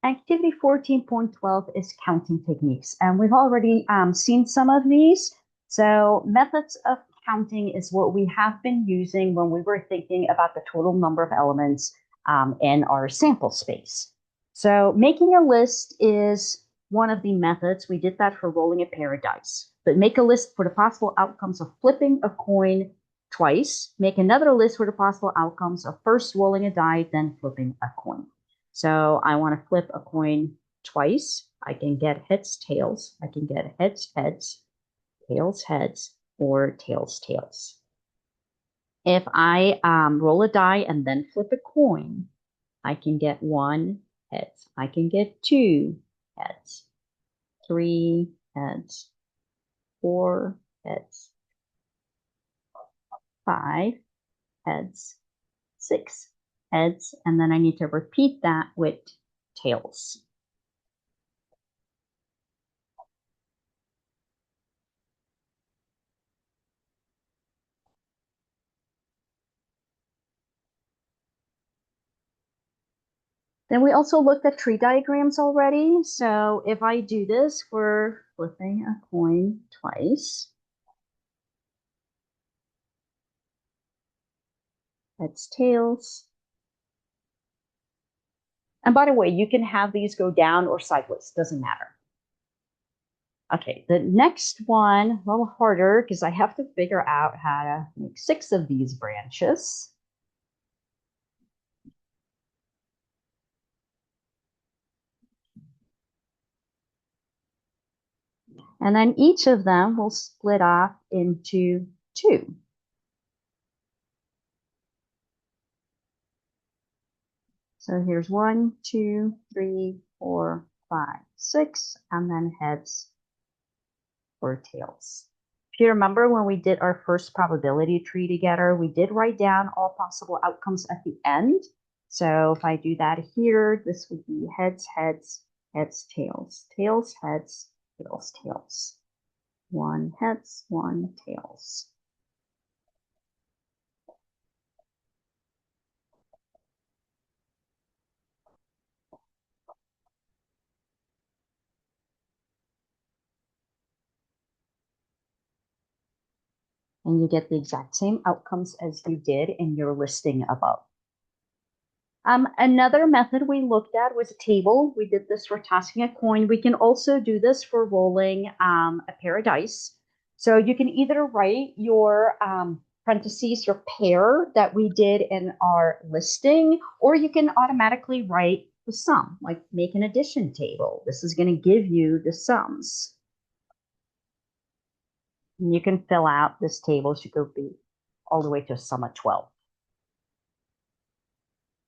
Activity 14.12 is counting techniques, and we've already seen some of these. So methods of counting is what we have been using when we were thinking about the total number of elements in our sample space. So making a list is one of the methods. We did that for rolling a pair of dice, but make a list for the possible outcomes of flipping a coin twice. Make another list for the possible outcomes of first rolling a die, then flipping a coin. So I want to flip a coin twice. I can get heads, tails. I can get heads, heads, tails, heads, or tails, tails. If I roll a die and then flip a coin, I can get one heads. I can get two heads, three heads, four heads, five heads, six heads, and then I need to repeat that with tails. Then we also looked at tree diagrams already. So if I do this, we're flipping a coin twice. That's tails. And by the way, you can have these go down or sideways, doesn't matter. Okay, the next one, a little harder because I have to figure out how to make 6 of these branches. And then each of them will split off into 2. So here's 1, 2, 3, 4, 5, 6, and then heads or tails. If you remember when we did our first probability tree together, we did write down all possible outcomes at the end. So if I do that here, this would be heads, heads, heads, tails, tails, heads, tails, tails. 1 heads, 1 tails. And you get the exact same outcomes as you did in your listing above. Another method we looked at was a table. We did this for tossing a coin. We can also do this for rolling a pair of dice. So you can either write your parentheses, your pair that we did in our listing, or you can automatically write the sum, like make an addition table. This is going to give you the sums. And you can fill out this table should go be all the way to a sum of 12.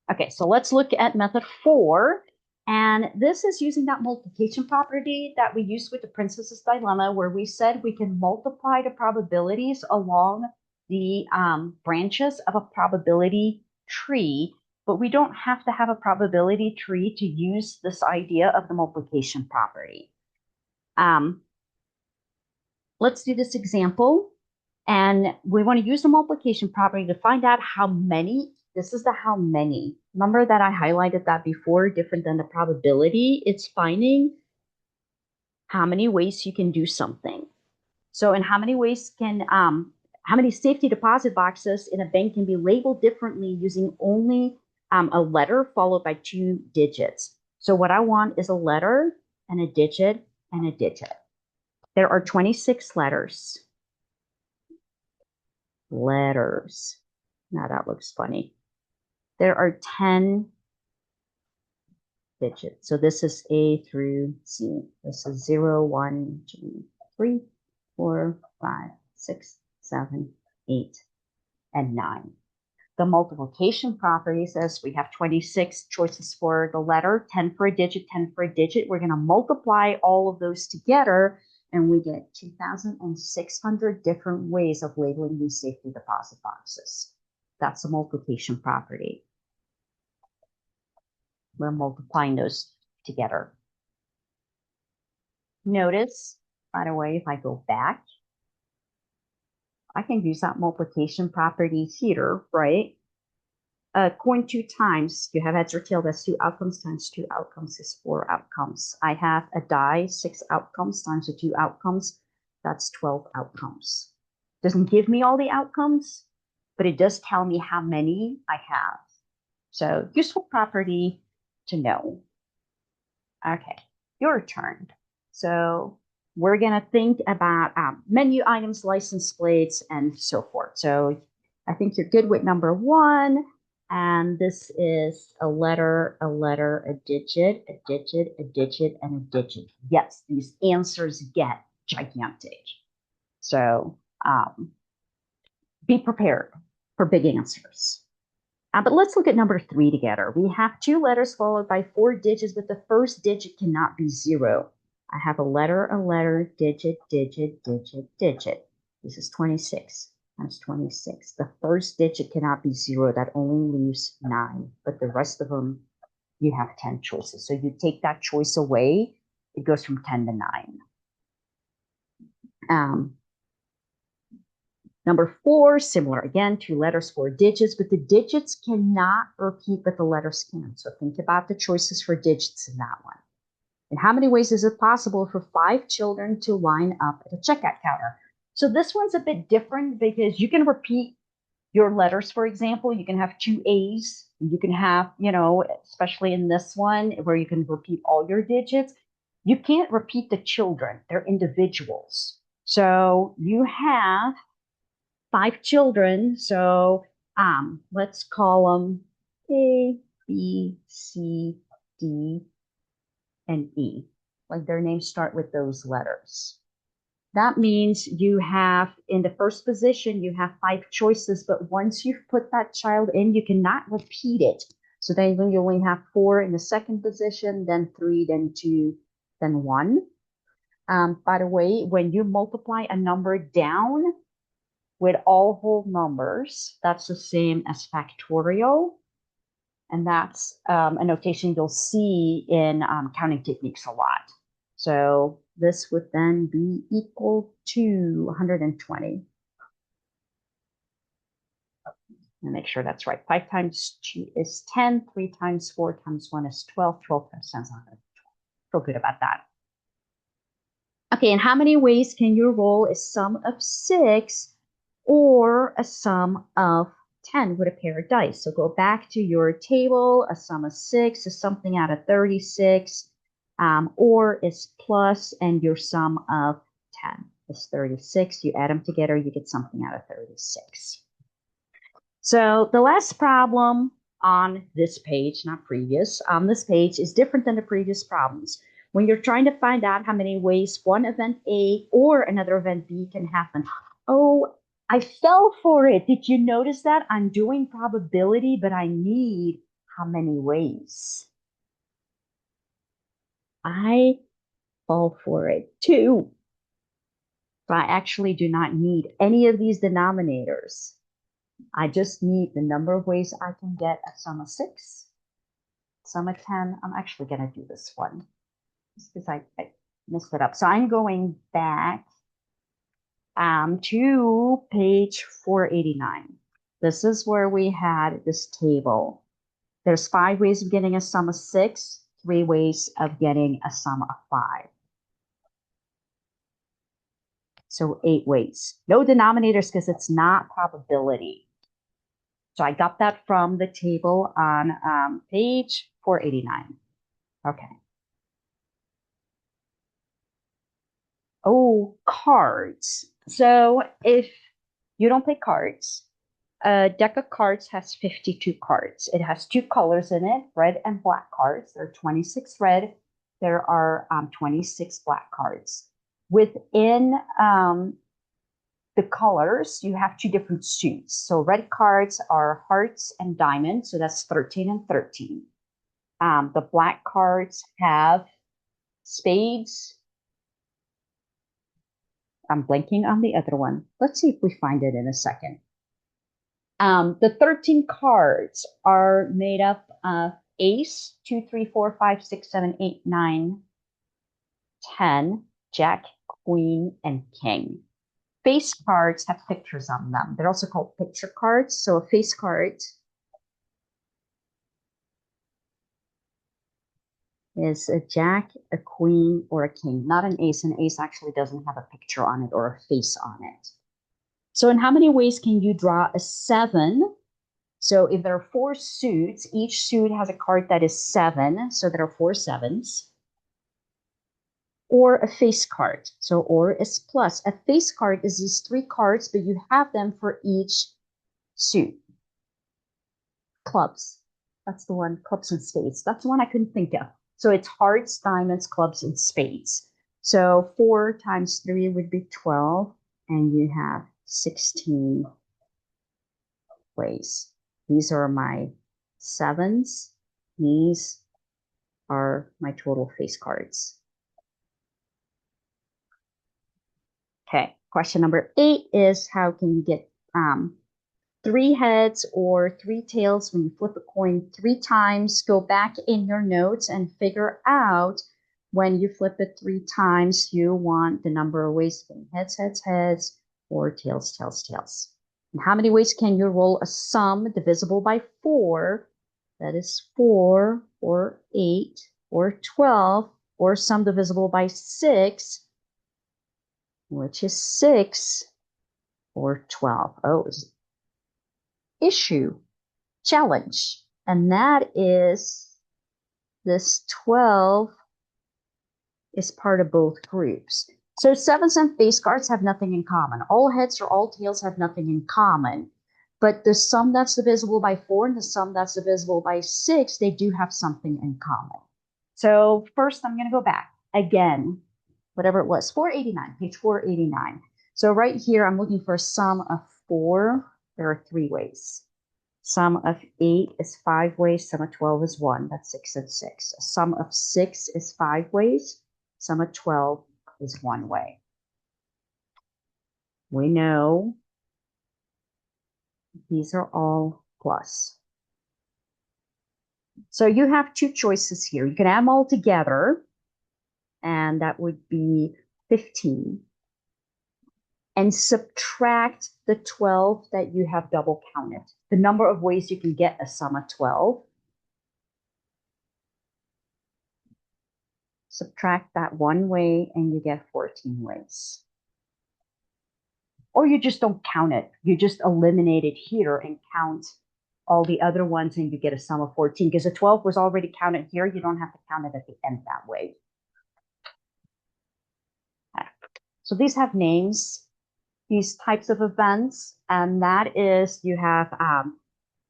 Okay, so let's look at method 4. And this is using that multiplication property that we used with the Princess's Dilemma, where we said we can multiply the probabilities along the branches of a probability tree, but we don't have to have a probability tree to use this idea of the multiplication property. Let's do this example. And we want to use the multiplication property to find out how many. This is the how many. Remember that I highlighted that before, different than the probability. It's finding how many ways you can do something. So in how many ways can, how many safety deposit boxes in a bank can be labeled differently using only a letter followed by 2 digits. So what I want is a letter and a digit and a digit. There are 26 letters. Letters. Now that looks funny. There are 10 digits. So this is A through Z. This is 0, 1, 2, 3, 4, 5, 6, 7, 8, and 9. The multiplication property says we have 26 choices for the letter, 10 for a digit, 10 for a digit. We're going to multiply all of those together, and we get 2,600 different ways of labeling these safety deposit boxes. That's the multiplication property. We're multiplying those together. Notice, by the way, if I go back, I can use that multiplication property here, right? coin 2 times. You have heads or tails, that's 2 outcomes times 2 outcomes is 4 outcomes. I have a die, 6 outcomes times the 2 outcomes. That's 12 outcomes. Doesn't give me all the outcomes, but it does tell me how many I have. So useful property to know. Okay, your turn. So we're gonna think about menu items, license plates, and so forth. So I think you're good with number 1. And this is a letter, a digit, a digit, a digit, and a digit. Yes, these answers get gigantic. So be prepared for big answers. But let's look at number 3 together. We have 2 letters followed by 4 digits, but the first digit cannot be 0. I have a letter, digit, digit, digit, digit. This is 26 times 26. The first digit cannot be 0. That only leaves 9, but the rest of them, you have 10 choices. So you take that choice away, it goes from 10 to 9. Number 4, similar again, 2 letters, 4 digits, but the digits cannot repeat, but the letters can. So think about the choices for digits in that one. In how many ways is it possible for 5 children to line up at a checkout counter? So this one's a bit different because you can repeat your letters, for example. You can have 2 A's. You can have, especially in this one where you can repeat all your digits. You can't repeat the children. They're individuals. So you have 5 children. So let's call them A, B, C, D, and E. Like their names start with those letters. That means you have, in the first position, you have 5 choices, but once you've put that child in, you cannot repeat it. So then you only have 4 in the second position, then 3, then 2, then 1. By the way, when you multiply a number down with all whole numbers, that's the same as factorial. And that's a notation you'll see in counting techniques a lot. So this would then be equal to 120. And make sure that's right. 5 times 2 is 10, 3 times 4 times 1 is 12, 12 times 10 is 120. Feel good about that. Okay, and how many ways can you roll a sum of 6 or a sum of 10 with a pair of dice? So go back to your table. A sum of 6 is something out of 36, or is plus, and your sum of 10 is 36. You add them together, you get something out of 36. So the last problem on this page, not previous, on this page is different than the previous problems. When you're trying to find out how many ways one event A or another event B can happen. Oh, I fell for it. Did you notice that? I'm doing probability, but I need how many ways? I fall for it too. So I actually do not need any of these denominators. I just need the number of ways I can get a sum of 6, sum of 10. I'm actually going to do this one because I messed it up. So I'm going back to page 489. This is where we had this table. There's 5 ways of getting a sum of 6, 3 ways of getting a sum of 5. So 8 ways. No denominators because it's not probability. So I got that from the table on page 489. Okay. Oh, cards. So if you don't play cards, a deck of cards has 52 cards. It has 2 colors in it, red and black cards. There are 26 red. There are 26 black cards. Within the colors, you have 2 different suits. So red cards are hearts and diamonds. So that's 13 and 13. The black cards have spades. I'm blanking on the other one. Let's see if we find it in a second. The 13 cards are made up of ace, 2, 3, 4, 5, 6, 7, 8, 9, 10, jack, queen, and king. Face cards have pictures on them. They're also called picture cards. So a face card is a jack, a queen, or a king, not an ace. An ace actually doesn't have a picture on it or a face on it. So in how many ways can you draw a 7? So if there are 4 suits, each suit has a card that is 7. So there are 4 sevens. Or a face card. So or is plus. A face card is these 3 cards, but you have them for each suit. Clubs. That's the one, clubs and spades. That's the one I couldn't think of. So it's hearts, diamonds, clubs, and spades. So 4 times 3 would be 12, and you have 16 ways. These are my sevens. These are my total face cards. Okay, question number 8 is how can you get 3 heads or 3 tails when you flip a coin 3 times? Go back in your notes and figure out when you flip it 3 times, you want the number of ways to heads, heads, heads, or tails, tails, tails. And how many ways can you roll a sum divisible by 4? That is 4 or 8 or 12, or sum divisible by 6, which is 6 or 12. Oh, issue, challenge. And that is this 12 is part of both groups. So sevens and face cards have nothing in common. All heads or all tails have nothing in common. But the sum that's divisible by 4 and the sum that's divisible by 6, they do have something in common. So first I'm going to go back again, whatever it was, 489, page 489. So right here, I'm looking for a sum of 4. There are 3 ways. Sum of 8 is 5 ways. Sum of 12 is 1. That's 6 and 6. A sum of 6 is 5 ways. Sum of 12 is 1 way. We know these are all plus. So you have 2 choices here. You can add them all together, and that would be 15. And subtract the 12 that you have double counted. The number of ways you can get a sum of 12. Subtract that 1 way, and you get 14 ways. Or you just don't count it. You just eliminate it here and count all the other ones, and you get a sum of 14. Because the 12 was already counted here, you don't have to count it at the end that way. Okay. So these have names, these types of events, and that is you have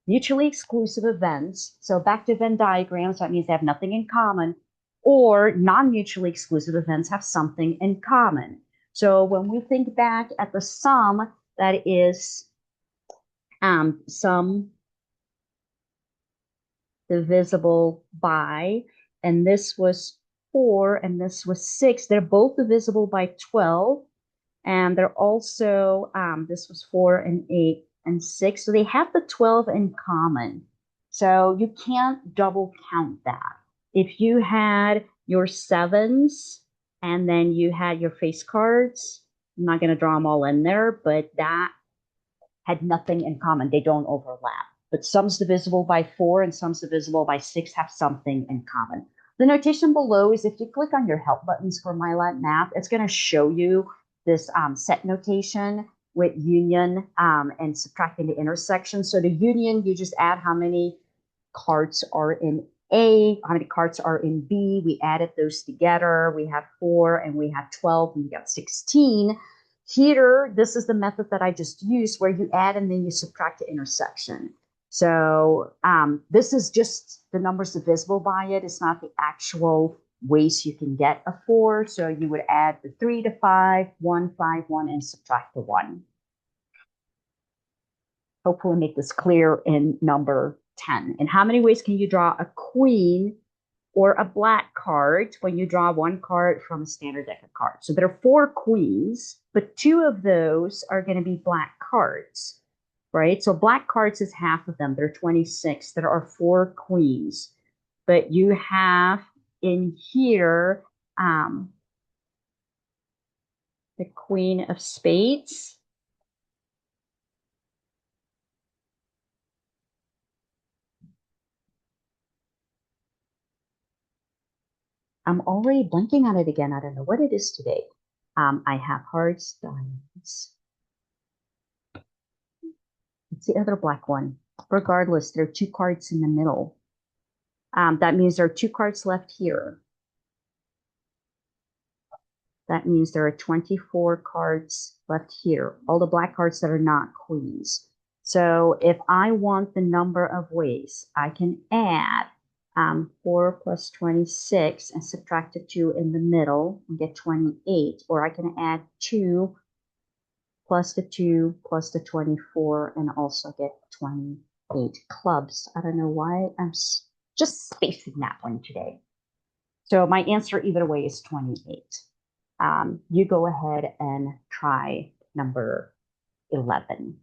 mutually exclusive events. So back to Venn diagrams, that means they have nothing in common, or non-mutually exclusive events have something in common. So when we think back at the sum, that is sum divisible by, and this was 4 and this was 6. They're both divisible by 12, and they're also, this was 4 and 8 and 6. So they have the 12 in common. So you can't double count that. If you had your sevens and then you had your face cards, I'm not going to draw them all in there, but that had nothing in common. They don't overlap. But sums divisible by 4 and sums divisible by 6 have something in common. The notation below is if you click on your help buttons for MyLab it's going to show you this set notation with union and subtracting the intersection. So the union, you just add how many cards are in A, how many cards are in B. We added those together. We had 4 and we had 12 and we got 16. Here, this is the method that I just used where you add and then you subtract the intersection. So this is just the numbers divisible by it. It's not the actual ways you can get a 4. So you would add the 3 to 5, 1, 5, 1, and subtract the 1. Hopefully make this clear in number 10. And how many ways can you draw a queen or a black card when you draw 1 card from a standard deck of cards? So there are 4 queens, but 2 of those are going to be black cards, right? So black cards is half of them. There are 26. There are 4 queens, but you have in here the queen of spades. I'm already blanking on it again. I don't know what it is today. I have hearts, diamonds. It's the other black one. Regardless, there are two cards in the middle. That means there are two cards left here. That means there are 24 cards left here, all the black cards that are not queens. So if I want the number of ways, I can add 4 plus 26 and subtract the 2 in the middle and get 28. Or I can add 2 plus the 2 plus the 24 and also get 28 clubs. I don't know why I'm just spacing that one today. So my answer either way is 28. You go ahead and try number 11.